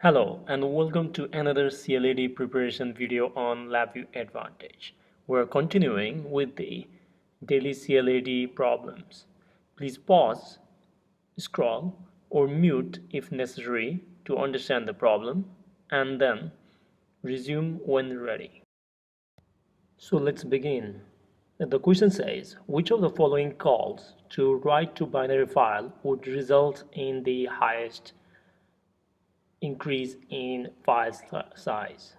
Hello and welcome to another CLD preparation video on LabVIEW Advantage. We're continuing with the daily CLD problems. Please pause, scroll or mute if necessary to understand the problem and then resume when ready. So let's begin. The question says, which of the following calls to write to binary file would result in the highest increase in file size?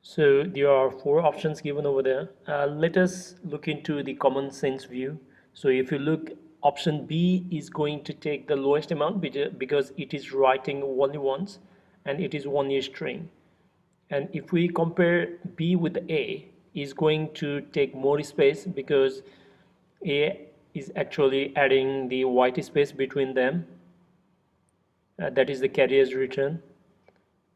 So there are four options given over there. Let us look into the common sense view. So if you look, option B is going to take the lowest amount because it is writing only once and it is one-year string. And if we compare B with A, is going to take more space because A is actually adding the white space between them. That is the carrier's return.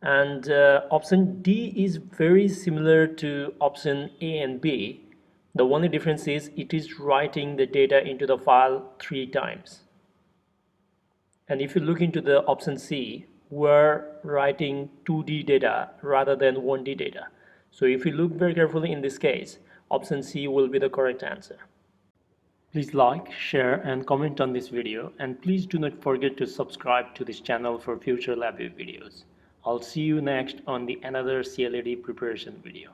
And option D is very similar to option A and B. The only difference is it is writing the data into the file 3 times. And if you look into the option C, we're writing 2D data rather than 1D data. So if you look very carefully in this case, option C will be the correct answer. Please like, share and comment on this video, and please do not forget to subscribe to this channel for future LabVIEW videos. I'll see you next on another CLD preparation video.